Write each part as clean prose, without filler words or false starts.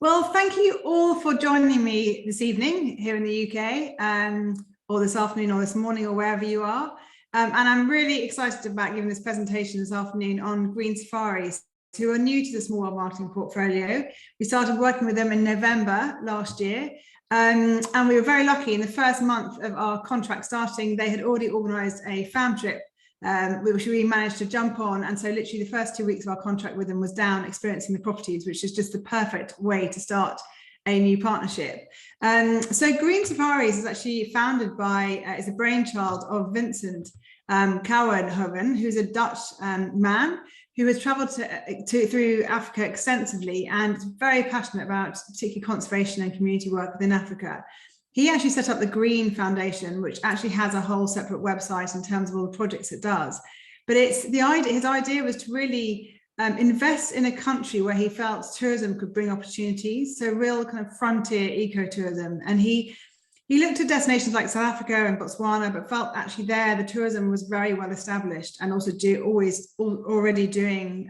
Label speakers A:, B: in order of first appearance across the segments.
A: Well, thank you all for joining me this evening here in the UK, or this afternoon or this morning or wherever you are. And I'm really excited about giving this presentation this afternoon on Green Safaris, who are new to the Small World Marketing portfolio. We started working with them in November last year. And we were very lucky in the first month of our contract starting, they had already organised a fam trip which we managed to jump on. And so literally the first 2 weeks of our contract with them was down experiencing the properties, which is just the perfect way to start a new partnership. So Green Safaris is actually founded by, is a brainchild of Vincent Kouwenhoven, who's a Dutch man who has travelled through Africa extensively and is very passionate about particularly conservation and community work within Africa. He actually set up the Green Foundation, which actually has a whole separate website in terms of all the projects it does. But it's the idea, his idea was to really invest in a country where he felt tourism could bring opportunities, so real kind of frontier ecotourism. And he looked at destinations like South Africa and Botswana, but felt actually there the tourism was very well established and also already doing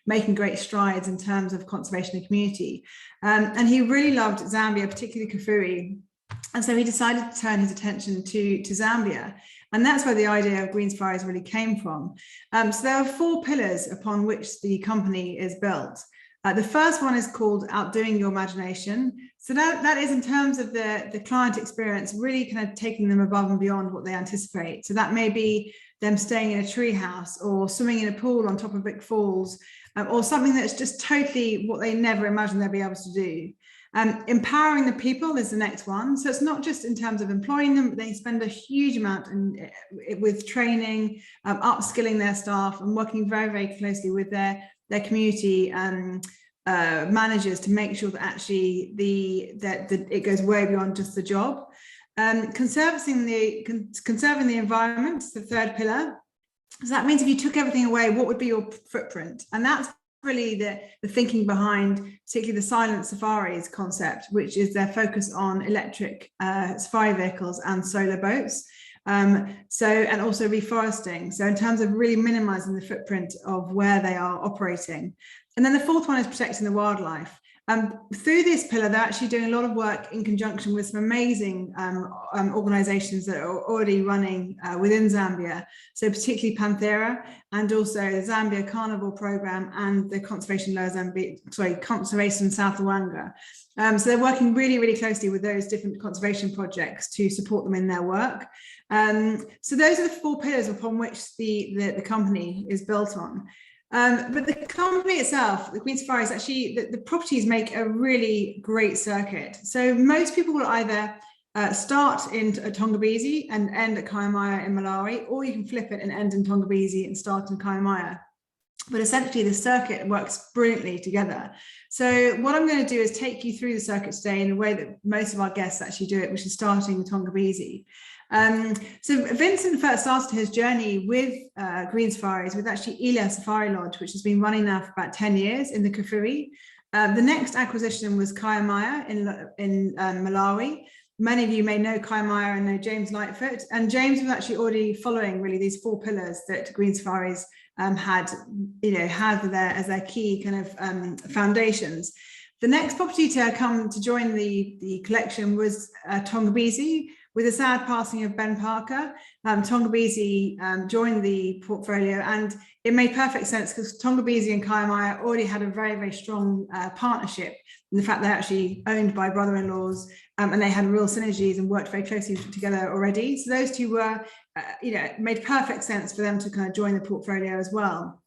A: making great strides in terms of conservation and community. And he really loved Zambia, particularly Kafue. And so he decided to turn his attention to Zambia. And that's where the idea of Green Safaris really came from. So there are 4 pillars upon which the company is built. The first one is called Outdoing Your Imagination. So that is in terms of the client experience, really kind of taking them above and beyond what they anticipate. So that may be them staying in a tree house or swimming in a pool on top of big falls, or something that's just totally what they never imagined they'd be able to do. Empowering the people is the next one. So it's not just in terms of employing them, but they spend a huge amount with training, upskilling their staff and working very, very closely with their community managers to make sure that actually it goes way beyond just the job. Conserving the environment is the third pillar. So that means if you took everything away, what would be your footprint? And that's really the thinking behind particularly the silent safaris concept, which is their focus on electric safari vehicles and solar boats. And also reforesting. So in terms of really minimizing the footprint of where they are operating. And then the fourth one is protecting the wildlife. Through this pillar, they're actually doing a lot of work in conjunction with some amazing organizations that are already running within Zambia. So particularly Panthera and also the Zambia Carnival Program and the Conservation South Luangwa. So they're working really, really closely with those different conservation projects to support them in their work. So those are the 4 pillars upon which the company is built on. But the company itself, the Green Safaris, actually, the properties make a really great circuit. So most people will either start in Tongabezi and end at Kaya Mawa in Malawi, or you can flip it and end in Tongabezi and start in Kaya Mawa. But essentially the circuit works brilliantly together. So what I'm going to do is take you through the circuit today in a way that most of our guests actually do it, which is starting with Tongabezi. So Vincent first started his journey with Green Safaris with actually Ila Safari Lodge, which has been running now for about 10 years in the Kafue. The next acquisition was Kaya Mawa in Malawi. Many of you may know Kaya Mawa and know James Lightfoot, and James was actually already following really these 4 pillars that Green Safaris had as their key kind of foundations. The next property to come to join the collection was Tongabezi. With the sad passing of Ben Parker, Tongabezi joined the portfolio, and it made perfect sense because Tongabezi and Kaya Mawa already had a very, very strong partnership. In the fact they're actually owned by brother-in-laws, and they had real synergies and worked very closely together already. So those two were, made perfect sense for them to kind of join the portfolio as well.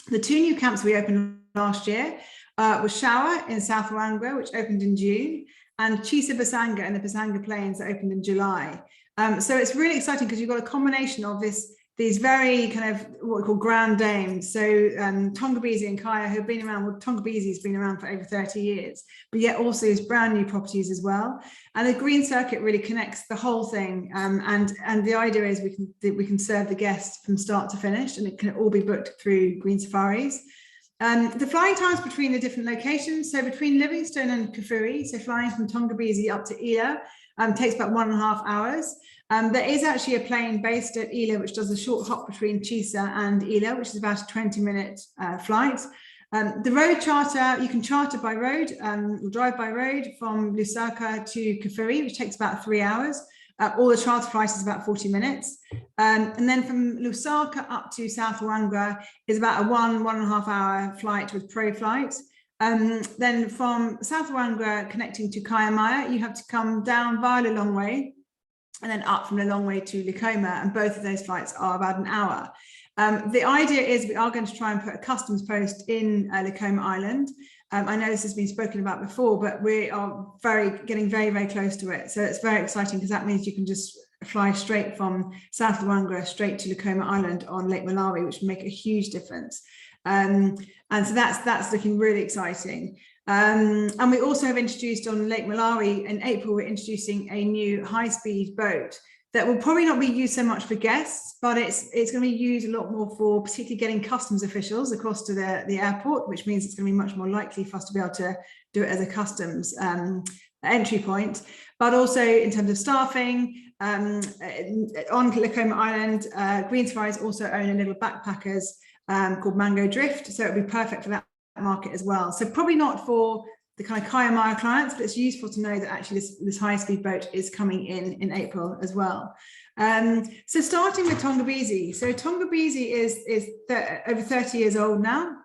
A: The 2 new camps we opened last year was Shawa in South Luangwa, which opened in June, and Chisa Busanga in the Busanga Plains that opened in July. So it's really exciting because you've got a combination of these very kind of what we call grand dames. So Tongabezi and Kaya, who've been around, well, Tongabezi's been around for over 30 years, but yet also these brand new properties as well. And the Green Circuit really connects the whole thing. And the idea is we can serve the guests from start to finish, and it can all be booked through Green Safaris. The flying times between the different locations, so between Livingstone and Kafue, so flying from Tongabezi up to Ila, takes about 1.5 hours. There is actually a plane based at Ila which does a short hop between Chisa and Ila, which is about a 20-minute flight. The road charter, you can charter by road or drive by road from Lusaka to Kafue, which takes about 3 hours. All the charter price is about 40 minutes. And then from Lusaka up to South Luangwa is about a 1.5 hour flight with pro flights. Then from South Luangwa connecting to Kaya Mawa, you have to come down via Lilongwe and then up from Lilongwe to Likoma, and both of those flights are about an hour. The idea is we are going to try and put a customs post in Likoma Island. I know this has been spoken about before, but we are getting very, very close to it. So it's very exciting because that means you can just fly straight from South Luangwa straight to Likoma Island on Lake Malawi, which will make a huge difference. And so that's looking really exciting. And we also have introduced on Lake Malawi in April, we're introducing a new high-speed boat that will probably not be used so much for guests, but it's going to be used a lot more for particularly getting customs officials across to the airport, which means it's going to be much more likely for us to be able to do it as a customs entry point. But also in terms of staffing, on Likoma Island, Green Safaris also own a little backpackers called Mango Drift, so it would be perfect for that market as well. So probably not for the kind of Kaya Mawa clients, but it's useful to know that actually this high-speed boat is coming in April as well. So starting with Tongabezi. So Tongabezi is over 30 years old now.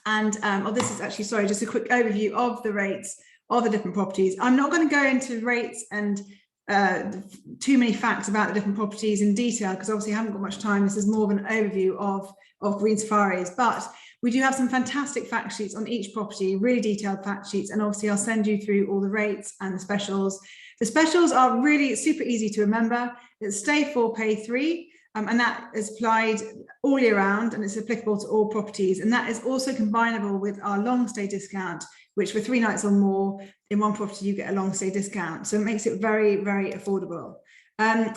A: And this is actually, sorry, just a quick overview of the rates of the different properties. I'm not going to go into rates and too many facts about the different properties in detail, because obviously I haven't got much time. This is more of an overview of Green Safaris, but we do have some fantastic fact sheets on each property, really detailed fact sheets, and obviously I'll send you through all the rates and the specials. The specials are really super easy to remember. It's stay 4, pay 3, and that is applied all year round, and it's applicable to all properties. And that is also combinable with our long stay discount, which for 3 nights or more in one property, you get a long stay discount. So it makes it very, very affordable.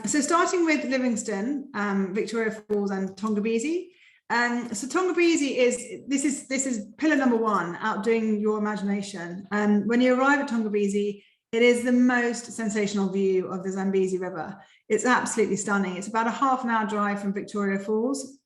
A: So starting with Livingstone, Victoria Falls and Tongabezi. So Tongabezi this is pillar number 1, outdoing your imagination. And when you arrive at Tongabezi, it is the most sensational view of the Zambezi River. It's absolutely stunning. It's about a half an hour drive from Victoria Falls,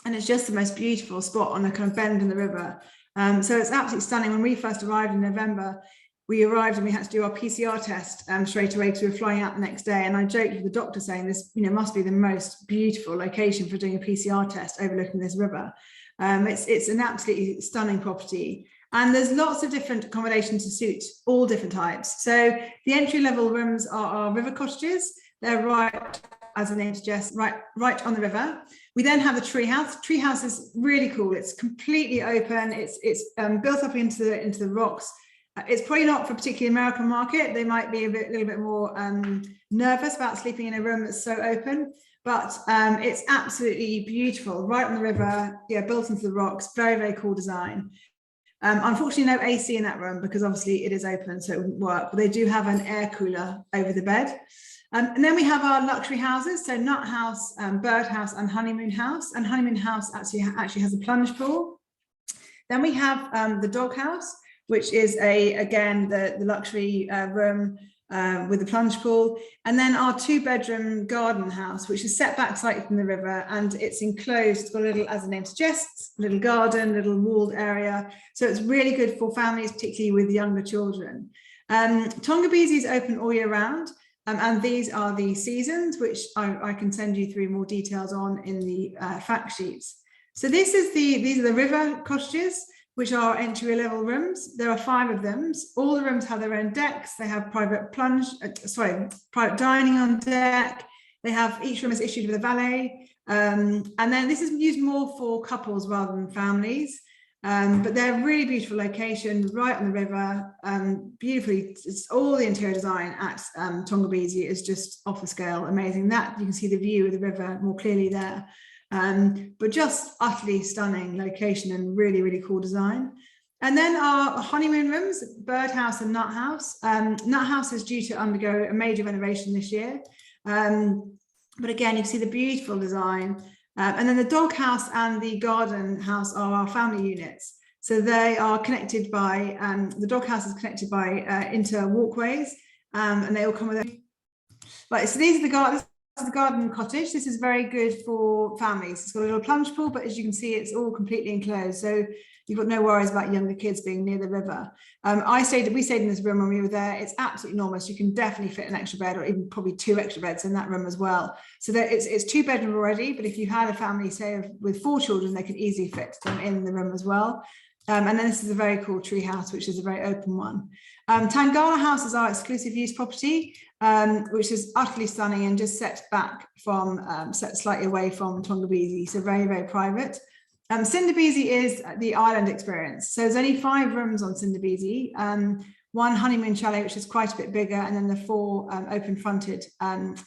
A: and it's just the most beautiful spot on a kind of bend in the river. So it's absolutely stunning. When we first arrived in November, we arrived and we had to do our PCR test straight away because we were flying out the next day. And I joked with the doctor saying this, must be the most beautiful location for doing a PCR test overlooking this river. It's an absolutely stunning property. And there's lots of different accommodations to suit all different types. So the entry-level rooms are our river cottages. They're right, as the name suggests, right on the river. We then have the tree house. The tree house is really cool. It's completely open. It's built up into the rocks. It's probably not for a particularly American market. They might be a little bit more nervous about sleeping in a room that's so open, but it's absolutely beautiful, right on the river, built into the rocks, very, very cool design. Unfortunately, no AC in that room because obviously it is open, so it wouldn't work, but they do have an air cooler over the bed. And then we have our luxury houses, so Nut House, Bird House and Honeymoon House. And Honeymoon House actually has a plunge pool. Then we have the Dog House, which is again the luxury room with the plunge pool. And then our 2-bedroom garden house, which is set back slightly from the river, and it's enclosed. It's got a little, as the name suggests, little garden, little walled area. So it's really good for families, particularly with younger children. Tongabezi is open all year round. And these are the seasons, which I can send you through more details on in the fact sheets. So these are the river cottages, which are entry-level rooms. There are 5 of them. All the rooms have their own decks. They have private dining on deck. Each room is issued with a valet. And then this is used more for couples rather than families. But they're really beautiful locations right on the river. Beautifully, it's all the interior design at Tongabezi is just off the scale, amazing. That you can see the view of the river more clearly there. But just utterly stunning location and really, really cool design. And then our honeymoon rooms, Bird House and Nut House. Nut House is due to undergo a major renovation this year. But again, you can see the beautiful design. And then the Dog House and the Garden House are our family units. So they are connected by, the Dog House is connected by inter walkways, and they all come with. Right, so these are the garden cottage. This is very good for families. It's got a little plunge pool, but as you can see, it's all completely enclosed. So you've got no worries about younger kids being near the river. We stayed in this room when we were there. It's absolutely enormous. You can definitely fit an extra bed, or even probably 2 extra beds in that room as well. So that it's 2-bedroom already, but if you had a family, say with 4 children, they could easily fit them in the room as well. And then this is a very cool tree house, which is a very open one. Tangala House is our exclusive use property, which is utterly stunning and just set back from, set slightly away from Tongabezi, so very, very private. Sindabezi is the island experience. So there's only 5 rooms on Sindabezi, 1 honeymoon chalet, which is quite a bit bigger, and then the 4 open-fronted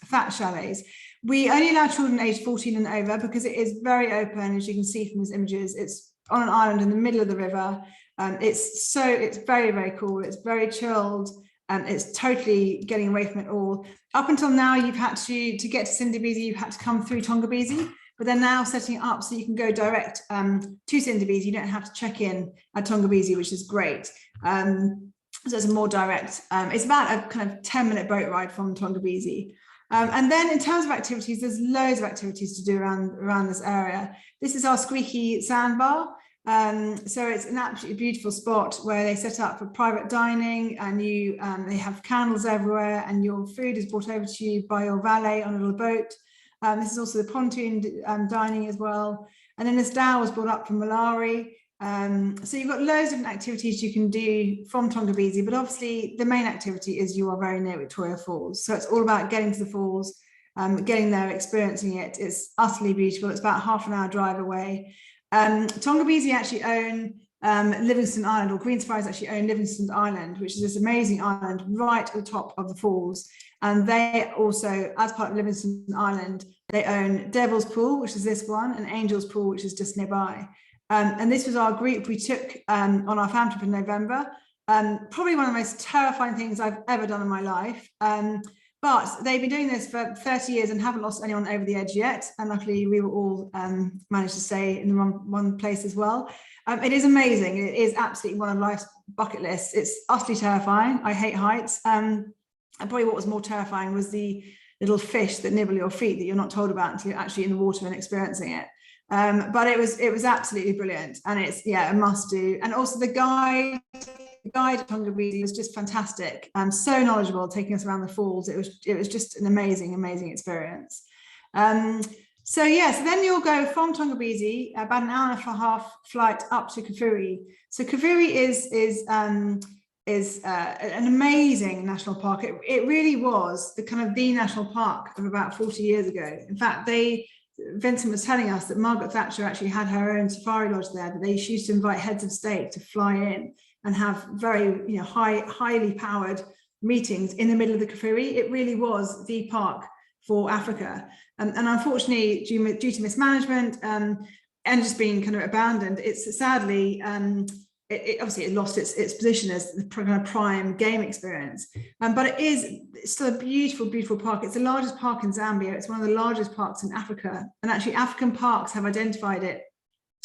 A: fat chalets. We only allow children aged 14 and over because it is very open, as you can see from these images. It's on an island in the middle of the river. It's very, very cool. It's very chilled. It's totally getting away from it all. Up until now, you've had to get to Sindabezi, you've had to come through Tongabezi, but they're now setting it up so you can go direct to Sindabezi. You don't have to check in at Tongabezi, which is great. So it's a more direct, it's about a kind of 10-minute boat ride from Tongabezi. And then in terms of activities, there's loads of activities to do around this area. This is our squeaky sandbar. So it's an absolutely beautiful spot where they set up for private dining, and they have candles everywhere, and your food is brought over to you by your valet on a little boat. This is also the pontoon dining as well. And then this dhow was brought up from Malawi. So you've got loads of different activities you can do from Tongabezi, but obviously the main activity is you are very near Victoria Falls. So it's all about getting to the falls, getting there, experiencing it. It's utterly beautiful. It's about half an hour drive away. Tongabezi actually own Livingstone Island, or Green Safaris actually own Livingstone Island, which is this amazing island right at the top of the falls. And they also, as part of Livingstone Island, they own Devil's Pool, which is this one, and Angel's Pool, which is just nearby. And this was our group we took on our family trip in November. Probably one of the most terrifying things I've ever done in my life. But they've been doing this for 30 years and haven't lost anyone over the edge yet. And luckily we were all managed to stay in one place as well. It is amazing. It is absolutely one of life's bucket lists. It's utterly terrifying. I hate heights. And probably what was more terrifying was the little fish that nibble your feet that you're not told about until you're actually in the water and experiencing it. But it was absolutely brilliant, and it's a must do. And also the guide at Tongabezi was just fantastic, so knowledgeable, taking us around the falls. It was just an amazing experience. So then you'll go from Tongabezi about an hour and a half flight up to Kafue. So Kafue is an amazing national park. It really was the kind of the national park of about 40 years ago. In fact, Vincent was telling us that Margaret Thatcher actually had her own safari lodge there, that she used to invite heads of state to fly in and have very highly powered meetings in the middle of the Kafue. It really was the park for Africa. And unfortunately, due to mismanagement and just being kind of abandoned, it's sadly, it obviously lost its position as the kind of prime game experience. But it's still a beautiful park. It's the largest park in Zambia. It's one of the largest parks in Africa. And actually African parks have identified it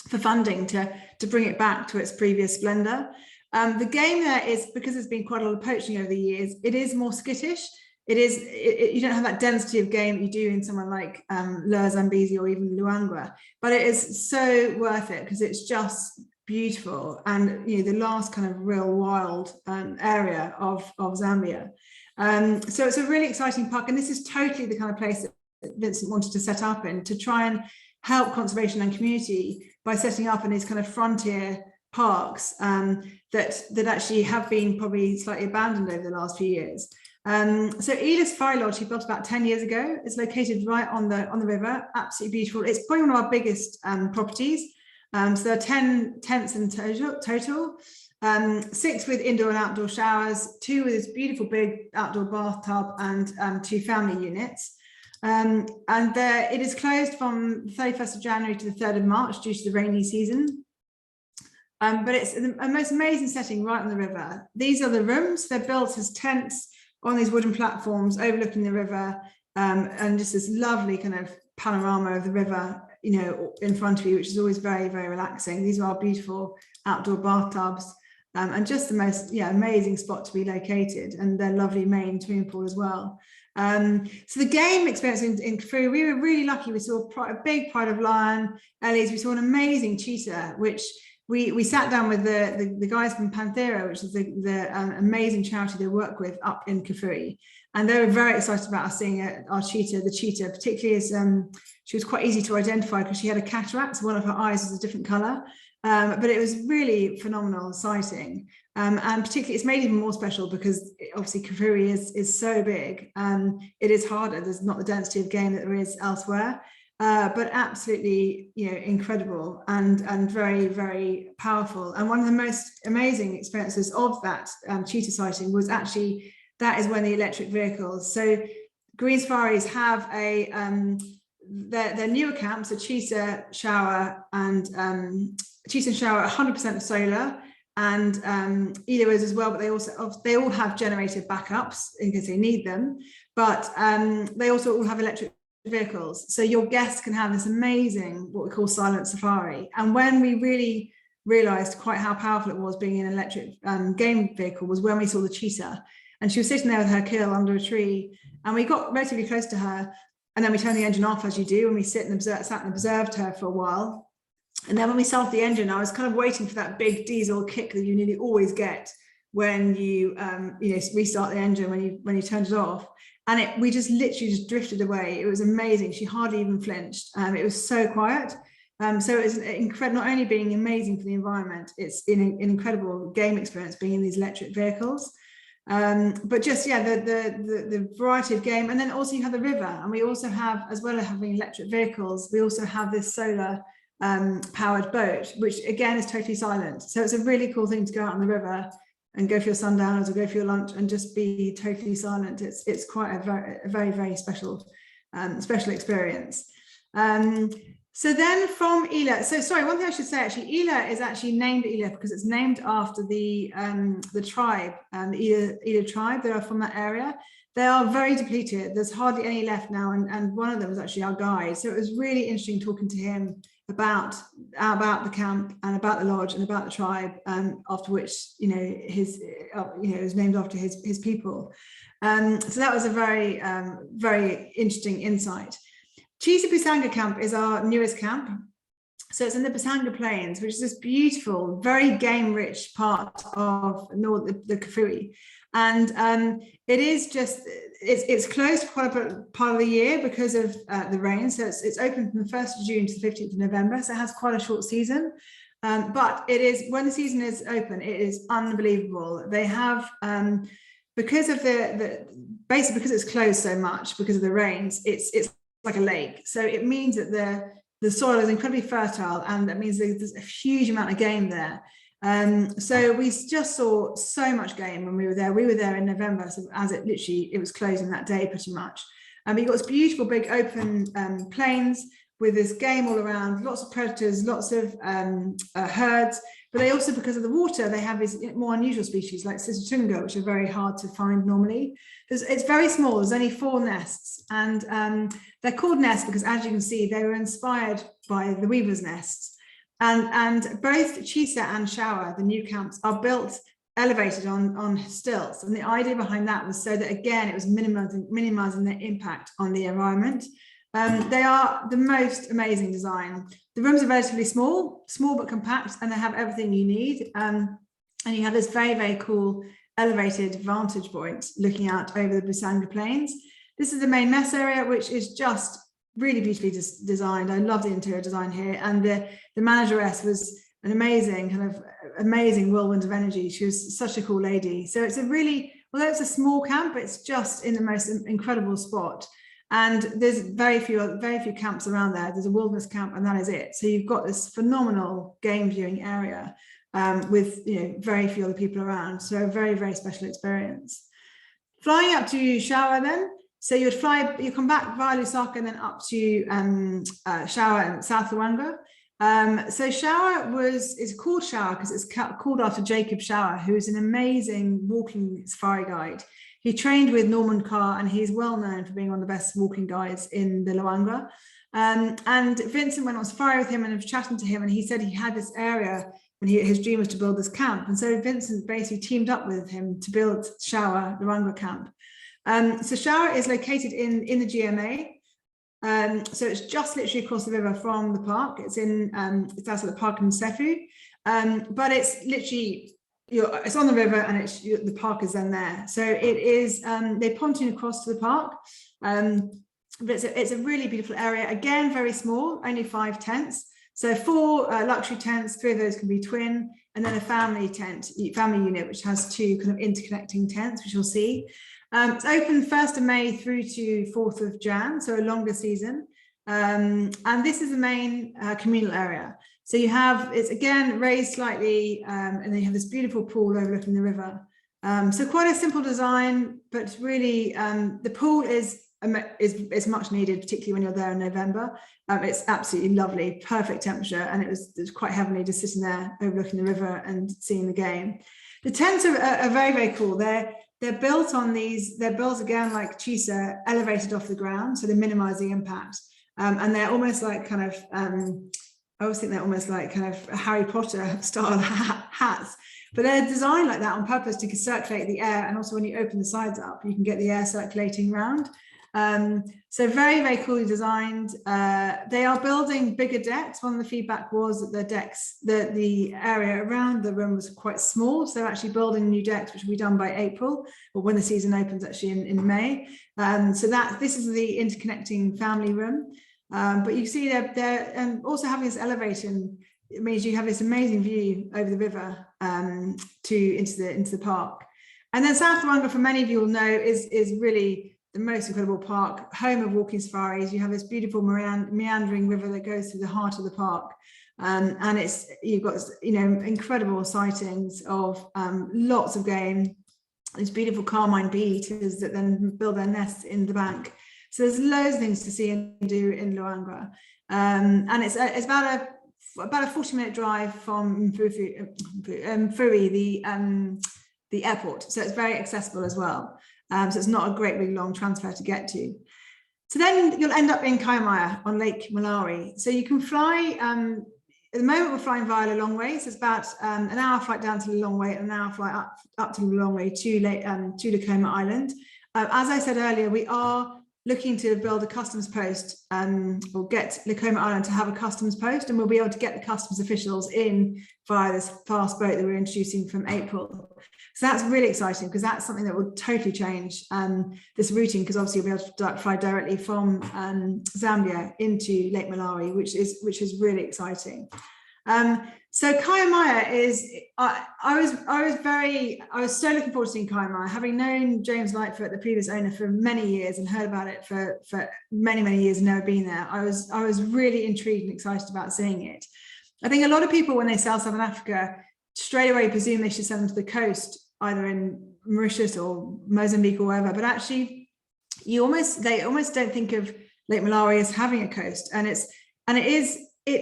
A: for funding to bring it back to its previous splendor. The game there is, because there's been quite a lot of poaching over the years, it is more skittish. You don't have that density of game that you do in someone like Ila Safari or even Luangwa, but it is so worth it because it's just beautiful, and the last kind of real wild area of Zambia. So it's a really exciting park, and this is totally the kind of place that Vincent wanted to set up in, to try and help conservation and community by setting up in these kind of frontier parks that actually have been probably slightly abandoned over the last few years. So Ila Safari Lodge, he built about 10 years ago. It's located right on the river, absolutely beautiful. It's probably one of our biggest properties. So there are 10 tents in total, 6 with indoor and outdoor showers, 2 with this beautiful big outdoor bathtub, and 2 family units. It is closed from the 31st of January to the 3rd of March due to the rainy season. But it's a most amazing setting right on the river. These are the rooms. They're built as tents on these wooden platforms overlooking the river, and just this lovely kind of panorama of the river, in front of you, which is always very, very relaxing. These are our beautiful outdoor bathtubs, and just the most amazing spot to be located, and their lovely main swimming pool as well. So the game experience in Kafue, we were really lucky. We saw a big pride of lion, Ellie's. We saw an amazing cheetah, which we sat down with the guys from Panthera, which is the amazing charity they work with up in Kafue, and they were very excited about us seeing our cheetah, the cheetah, particularly as she was quite easy to identify because she had a cataract, so one of her eyes was a different color. But it was really phenomenal sighting, and particularly it's made even more special because obviously Kafue is so big. It is harder. There's not the density of game that there is elsewhere. But absolutely, incredible and very, very powerful. And one of the most amazing experiences of that cheetah sighting was actually, that is when the electric vehicles. So Green Safaris have their newer camps, so Chisa, Shawa, and Chisa and Shawa, 100% solar, and Ila is as well, but they all have generator backups in case they need them. But they also all have electric vehicles, so your guests can have this amazing what we call silent safari. And when we really realized quite how powerful it was being in an electric game vehicle was when we saw the cheetah, and she was sitting there with her kill under a tree, and we got relatively close to her, and then we turned the engine off, as you do, and we sat and observed her for a while. And then when we started the engine, I was kind of waiting for that big diesel kick that you nearly always get when you restart the engine when you turned it off. And we just literally just drifted away. It was amazing. She hardly even flinched. It was so quiet. So it was incredible, not only being amazing for the environment, it's an incredible game experience being in these electric vehicles. But just, the variety of game. And then also you have the river. And we also have, as well as having electric vehicles, we also have this solar powered boat, which again is totally silent. So it's a really cool thing to go out on the river and go for your sundowners or go for your lunch and just be totally silent. It's quite a very, very special experience. So then from Ila, so sorry, one thing I should say actually, Ila is actually named Ila because it's named after the tribe, the Ila tribe. They are from that area. They are very depleted. There's hardly any left now, and one of them was actually our guide. So it was really interesting talking to him about the camp and about the lodge and about the tribe, after which it was named after his people. So that was a very very interesting insight. Chisa Busanga Camp is our newest camp. So it's in the Busanga Plains, which is this beautiful, very game-rich part of the Kafue. And it is just, it's closed quite a part of the year because of the rain. So it's open from the 1st of June to the 15th of November. So it has quite a short season. But it is, when the season is open, it is unbelievable. They have, because of basically because it's closed so much because of the rains, it's like a lake. So it means that the soil is incredibly fertile, and that means there's a huge amount of game there. So we just saw so much game when we were there. We were there in November, so as it was closing that day pretty much. And we got this beautiful big open plains with this game all around, lots of predators, lots of herds. But they also, because of the water, they have these more unusual species like Sitatunga, which are very hard to find normally. It's very small. There's only 4 nests, and they're called nests because, as you can see, they were inspired by the weaver's nests. And both Chisa and Shawa, the new camps, are built elevated on stilts. And the idea behind that was so that, again, it was minimizing the impact on the environment. They are the most amazing design. The rooms are relatively small but compact, and they have everything you need. And you have this very, very cool elevated vantage point looking out over the Busanga Plains. This is the main mess area, which is just really beautifully designed. I love the interior design here. And the manageress was an amazing whirlwind of energy. She was such a cool lady. So it's a really, although it's a small camp, it's just in the most incredible spot. And there's very few camps around there. There's a wilderness camp, and that is it. So you've got this phenomenal game viewing area with very few other people around. So a very, very special experience. Flying up to Shawa then. So you come back via Lusaka and then up to Shawa and South Luangwa. So Shawa is called Shawa because it's called after Jacob Shawa, who is an amazing walking safari guide. He trained with Norman Carr, and he's well known for being one of the best walking guides in the Luangwa. And Vincent went on safari with him and was chatting to him, and he said he had this area and his dream was to build this camp. And so Vincent basically teamed up with him to build Shawa Luangwa Camp. So Shawa is located in the GMA. So it's just literally across the river from the park. It's outside the park in Sefu. but it's literally, it's on the river, and the park is then there. So it is, they pontoon across to the park. But it's a really beautiful area. Again, very small, only 5 tents. So 4 luxury tents, 3 of those can be twin, and then a family unit, which has 2 kind of interconnecting tents, which you'll see. It's open 1st of May through to 4th of Jan, so a longer season. And this is the main communal area. So you have, it's again raised slightly, and then you have this beautiful pool overlooking the river. So quite a simple design, but really the pool is much needed, particularly when you're there in November. It's absolutely lovely, perfect temperature, and it was quite heavenly just sitting there overlooking the river and seeing the game. The tents are very, very cool. They're built on these, they're built again like Chisa, elevated off the ground, so they minimize the impact. And they're almost like kind of, I always think they're almost like kind of Harry Potter style hats, but they're designed like that on purpose to circulate the air. And also when you open the sides up, you can get the air circulating around. So very, very coolly designed. They are building bigger decks. One of the feedback was that the decks, the area around the room was quite small. So they're actually building new decks, which will be done by April, or when the season opens actually in May. So this is the interconnecting family room. But you see they're also having this elevation. It means you have this amazing view over the river into the park. And then South Luangwa, for many of you will know, is really the most incredible park, home of walking safaris. You have this beautiful meandering river that goes through the heart of the park. And you've got, incredible sightings of lots of game, these beautiful carmine bee eaters that then build their nests in the bank. So there's loads of things to see and do in Luangwa. And it's about a 40-minute drive from Furi, the airport. So it's very accessible as well. So it's not a great big long transfer to get to. So then you'll end up in Kaya Mawa on Lake Malawi. So you can fly, at the moment we're flying via Lilongwe, so it's about an hour flight down to Lilongwe and an hour flight up to Lilongwe to Lake Island. As I said earlier, we are looking to build a customs post, or get Lake Island to have a customs post, and we'll be able to get the customs officials in via this fast boat that we're introducing from April. So that's really exciting, because that's something that will totally change this routing, because obviously you'll be able to fly directly from Zambia into Lake Malawi, which is really exciting. So Kaya Mawa is, I was so looking forward to seeing Kaya Mawa, having known James Lightfoot, the previous owner, for many years and heard about it for many, many years and never been there. I was really intrigued and excited about seeing it. I think a lot of people, when they sell Southern Africa, straight away presume they should send them to the coast, either in Mauritius or Mozambique or wherever, but actually they almost don't think of Lake Malawi as having a coast. And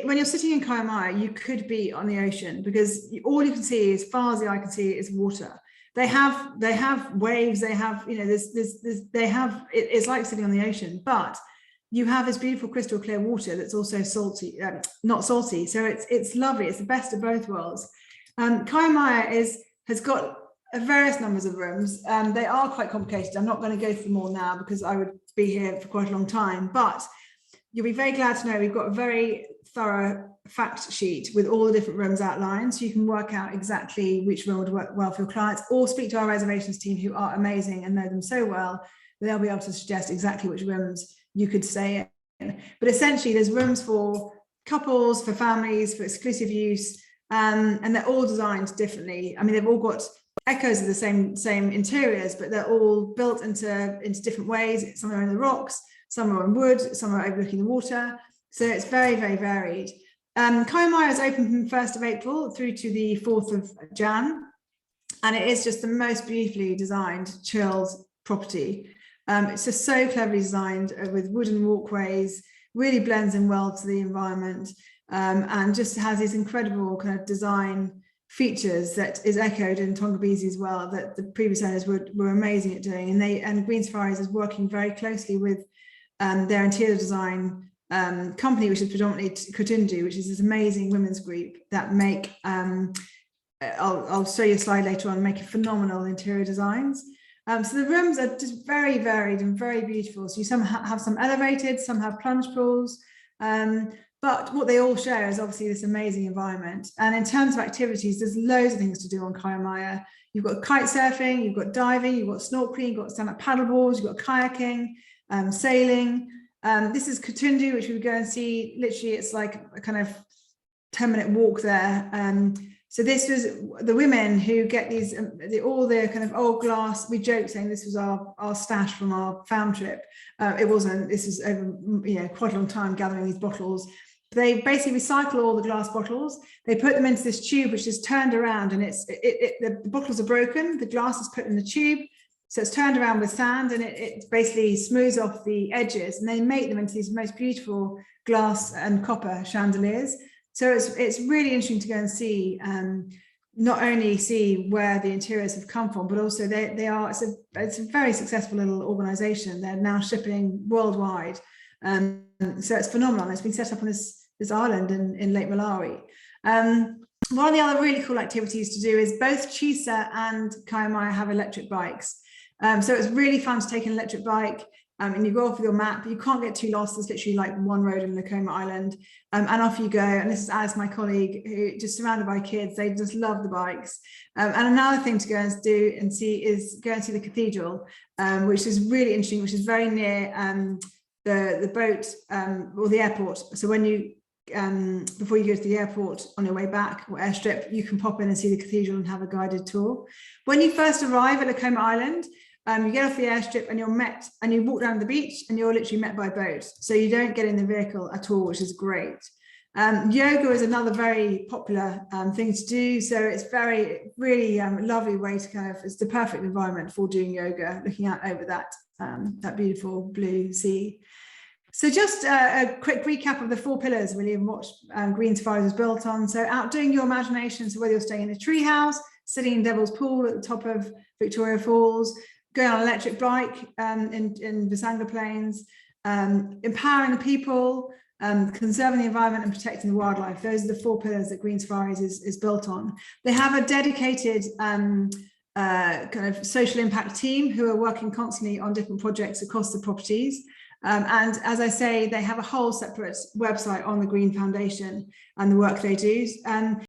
A: when you're sitting in Kaya Mawa, you could be on the ocean, because all you can see, as far as the eye can see, is water. They have waves, they have, it's like sitting on the ocean, but you have this beautiful crystal clear water that's also salty, not salty. So it's lovely. It's the best of both worlds. Kaya Mawa has got various numbers of rooms. They are quite complicated. I'm not going to go through them all now, because I would be here for quite a long time, but you'll be very glad to know we've got a very thorough fact sheet with all the different rooms outlined, so you can work out exactly which room would work well for your clients, or speak to our reservations team, who are amazing and know them so well that they'll be able to suggest exactly which rooms you could stay in. But essentially there's rooms for couples, for families, for exclusive use, and they're all designed differently. I mean, they've all got echoes of the same interiors, but they're all built into different ways. Some are in the rocks, some are in wood, some are overlooking the water. So it's very, very varied. Kaya Mawa is open from 1st of April through to the 4th of Jan. And it is just the most beautifully designed, chilled property. It's just so cleverly designed with wooden walkways, really blends in well to the environment, and just has these incredible kind of design features that is echoed in Tongabezi as well, that the previous owners were amazing at doing. And Green Safaris is working very closely with their interior design company, which is predominantly COTTAGE, which is this amazing women's group that make, I'll show you a slide later on, make phenomenal interior designs. So the rooms are just very varied and very beautiful. So you have some elevated, some have plunge pools. But what they all share is obviously this amazing environment. And in terms of activities, there's loads of things to do on Kaya Mawa. You've got kite surfing, you've got diving, you've got snorkeling, you've got stand-up paddleboards, you've got kayaking, sailing. This is Katundu, which we would go and see. Literally, it's like a kind of 10-minute walk there. So this was the women who get these, all the kind of old glass. We joke saying this was our stash from our farm trip. It wasn't. This is over, quite a long time gathering these bottles. They basically recycle all the glass bottles. They put them into this tube, which is turned around, and the bottles are broken. The glass is put in the tube, so it's turned around with sand, and it basically smooths off the edges, and they make them into these most beautiful glass and copper chandeliers. So it's really interesting to go and see, not only see where the interiors have come from, but also it's a very successful little organization. They're now shipping worldwide. So it's phenomenal. It's been set up on this island in Lake Malawi. One of the other really cool activities to do is both Chisa and Kaya Mawa have electric bikes. So it's really fun to take an electric bike, and you go off with your map. You can't get too lost. There's literally like one road in the Kaya Mawa Island, and off you go. And this is Alice, my colleague, who just surrounded by kids. They just love the bikes. And another thing to go and do and see is go and see the cathedral, which is really interesting, which is very near the boat or the airport. So when you before you go to the airport on your way back or airstrip, you can pop in and see the cathedral and have a guided tour. When you first arrive at the Kaya Mawa Island, you get off the airstrip and you're met, and you walk down the beach and you're literally met by boat. So you don't get in the vehicle at all, which is great. Yoga is another very popular thing to do. So it's really lovely way to it's the perfect environment for doing yoga, looking out over that beautiful blue sea. So just a quick recap of the 4 pillars, really, and what Green Safaris was built on. So outdoing your imagination. So whether you're staying in a treehouse, sitting in Devil's Pool at the top of Victoria Falls, going on an electric bike in Busanga Plains, empowering the people, conserving the environment and protecting the wildlife. Those are the 4 pillars that Green Safaris is built on. They have a dedicated kind of social impact team who are working constantly on different projects across the properties. And as I say, they have a whole separate website on the Green Foundation and the work they do.